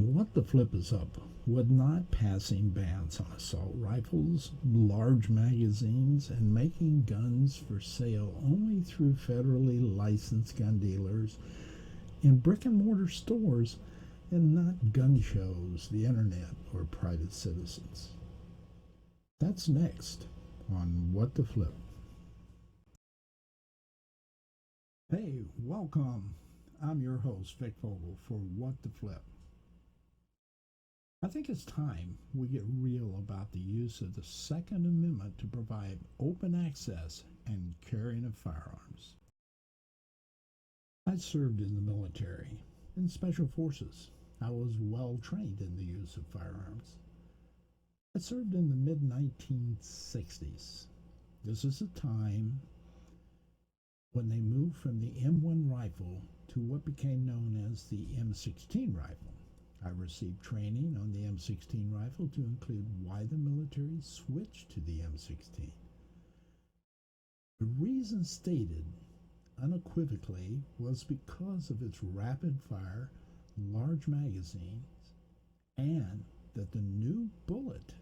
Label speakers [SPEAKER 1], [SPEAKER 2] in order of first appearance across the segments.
[SPEAKER 1] What the flip is up with not passing bans on assault rifles, large magazines, and making guns for sale only through federally licensed gun dealers in brick and mortar stores and not gun shows, the internet, or private citizens? That's next on What the Flip. Hey, welcome. I'm your host, Vic Vogel, for What the Flip. I think it's time we get real about the use of the Second Amendment to provide open access and carrying of firearms. I served in the military, in special forces. I was well trained in the use of firearms. I served in the mid-1960s. This is a time when they moved from the M1 rifle to what became known as the M16 rifle. I received training on the M16 rifle to include why the military switched to the M16. The reason stated unequivocally was because of its rapid fire, large magazines, and that the new bullet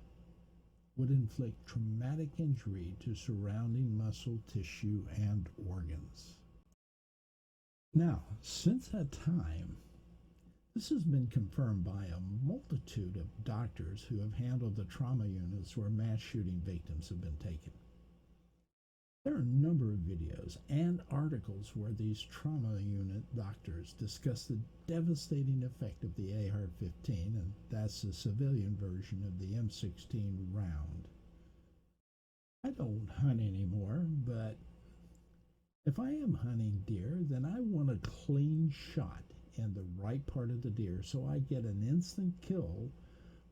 [SPEAKER 1] would inflict traumatic injury to surrounding muscle tissue and organs. Now, since that time, this has been confirmed by a multitude of doctors who have handled the trauma units where mass shooting victims have been taken. There are a number of videos and articles where these trauma unit doctors discuss the devastating effect of the AR-15, and that's the civilian version of the M16 round. I don't hunt anymore, but if I am hunting deer, then I want a clean shot in the right part of the deer so I get an instant kill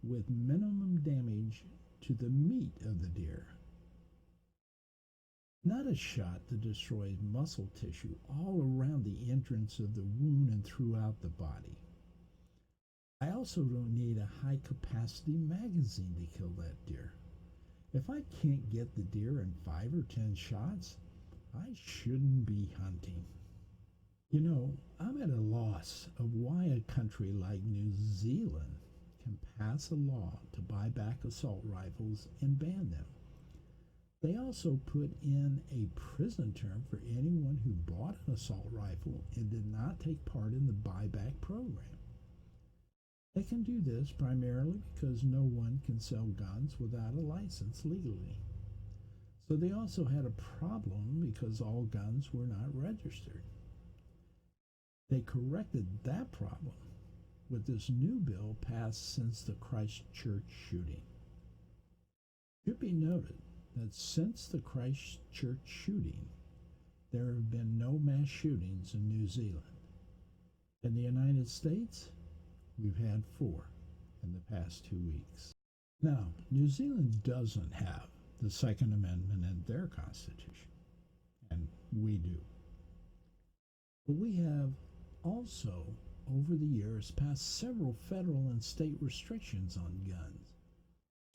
[SPEAKER 1] with minimum damage to the meat of the deer. Not a shot that destroys muscle tissue all around the entrance of the wound and throughout the body. I also don't need a high capacity magazine to kill that deer. If I can't get the deer in 5 or 10 shots, I shouldn't be hunting. You know, I'm at a loss of why a country like New Zealand can pass a law to buy back assault rifles and ban them. They also put in a prison term for anyone who bought an assault rifle and did not take part in the buyback program. They can do this primarily because no one can sell guns without a license legally. So they also had a problem because all guns were not registered. They corrected that problem with this new bill passed since the Christchurch shooting. It should be noted that since the Christchurch shooting, there have been no mass shootings in New Zealand. In the United States, we've had 4 in the past 2 weeks. Now, New Zealand doesn't have the Second Amendment in their Constitution, and we do. But we have also, over the years, passed several federal and state restrictions on guns.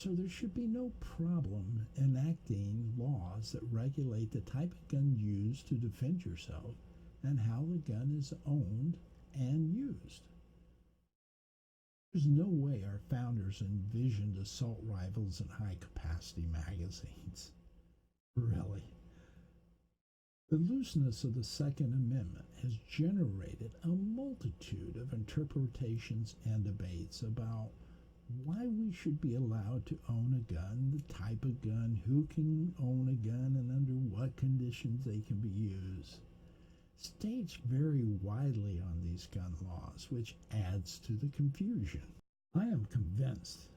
[SPEAKER 1] So there should be no problem enacting laws that regulate the type of gun used to defend yourself and how the gun is owned and used. There's no way our founders envisioned assault rifles and high-capacity magazines. Really. The looseness of the Second Amendment has generated a multitude of interpretations and debates about why we should be allowed to own a gun, the type of gun, who can own a gun, and under what conditions they can be used. States vary widely on these gun laws, which adds to the confusion. I am convinced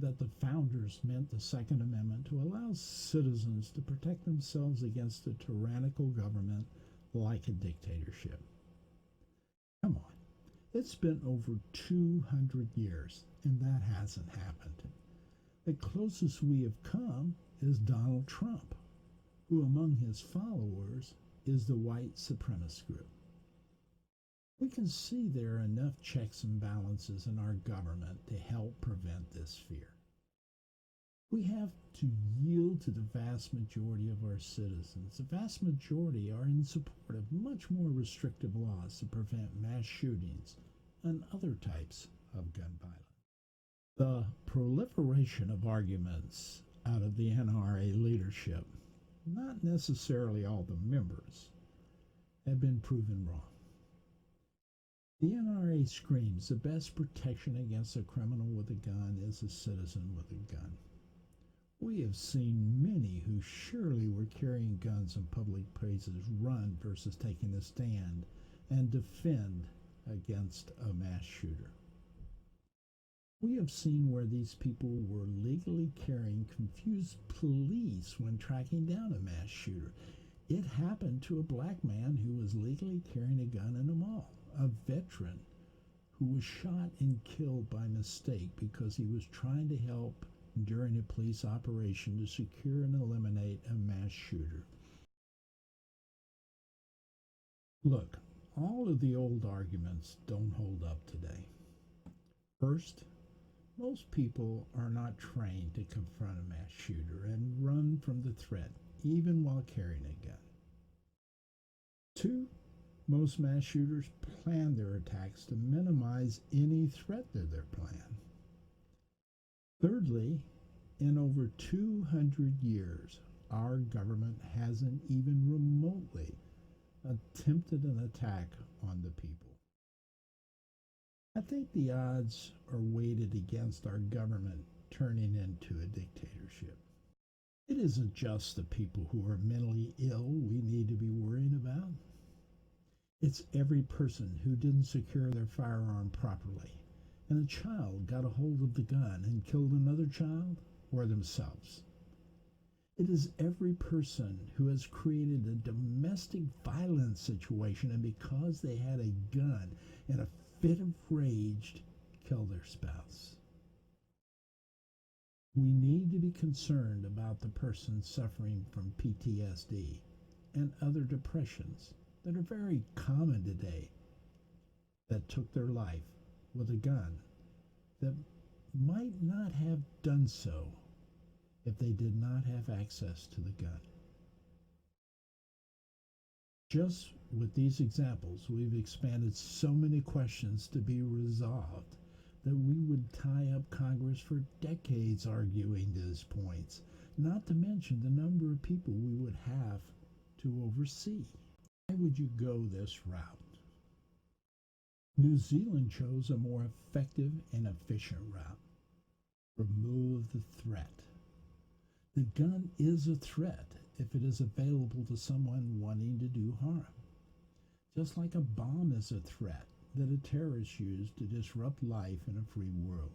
[SPEAKER 1] that the founders meant the Second Amendment to allow citizens to protect themselves against a tyrannical government like a dictatorship. Come on, it's been over 200 years, and that hasn't happened. The closest we have come is Donald Trump, who among his followers is the white supremacist group. We can see there are enough checks and balances in our government to help prevent this fear. We have to yield to the vast majority of our citizens. The vast majority are in support of much more restrictive laws to prevent mass shootings and other types of gun violence. The proliferation of arguments out of the NRA leadership, not necessarily all the members, have been proven wrong. The NRA screams the best protection against a criminal with a gun is a citizen with a gun. We have seen many who surely were carrying guns in public places run versus taking a stand and defend against a mass shooter. We have seen where these people were legally carrying confused police when tracking down a mass shooter. It happened to a black man who was legally carrying a gun in a mall, a veteran who was shot and killed by mistake because he was trying to help during a police operation to secure and eliminate a mass shooter. Look, all of the old arguments don't hold up today. First, most people are not trained to confront a mass shooter and run from the threat, even while carrying a gun. Two, most mass shooters plan their attacks to minimize any threat to their plan. Thirdly, in over 200 years, our government hasn't even remotely attempted an attack on the people. I think the odds are weighted against our government turning into a dictatorship. It isn't just the people who are mentally ill we need to be worrying about. It's every person who didn't secure their firearm properly, and a child got a hold of the gun and killed another child or themselves. It is every person who has created a domestic violence situation and because they had a gun in a fit of rage killed their spouse. We need to be concerned about the person suffering from PTSD and other depressions that are very common today that took their life with a gun that might not have done so if they did not have access to the gun. Just with these examples, we've expanded so many questions to be resolved that we would tie up Congress for decades arguing these points, not to mention the number of people we would have to oversee. Why would you go this route? New Zealand chose a more effective and efficient route. Remove the threat. The gun is a threat if it is available to someone wanting to do harm. Just like a bomb is a threat that a terrorist used to disrupt life in a free world.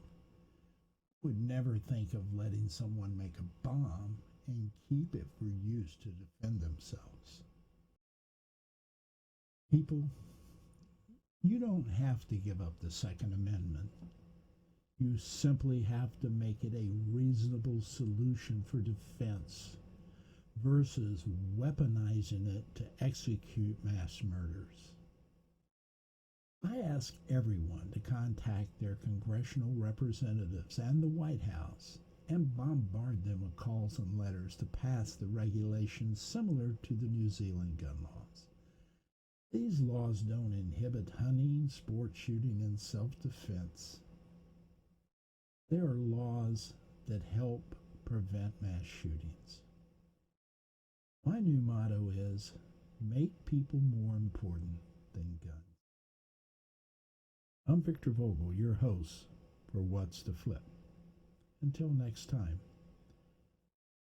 [SPEAKER 1] I would never think of letting someone make a bomb and keep it for use to defend themselves. People, you don't have to give up the Second Amendment. You simply have to make it a reasonable solution for defense versus weaponizing it to execute mass murders. I ask everyone to contact their congressional representatives and the White House and bombard them with calls and letters to pass the regulations similar to the New Zealand gun laws. These laws don't inhibit hunting, sport shooting, and self-defense. They are laws that help prevent mass shootings. My new motto is, make people more important than guns. I'm Victor Vogel, your host for What's the Flip. Until next time,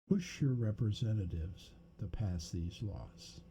[SPEAKER 1] push your representatives to pass these laws.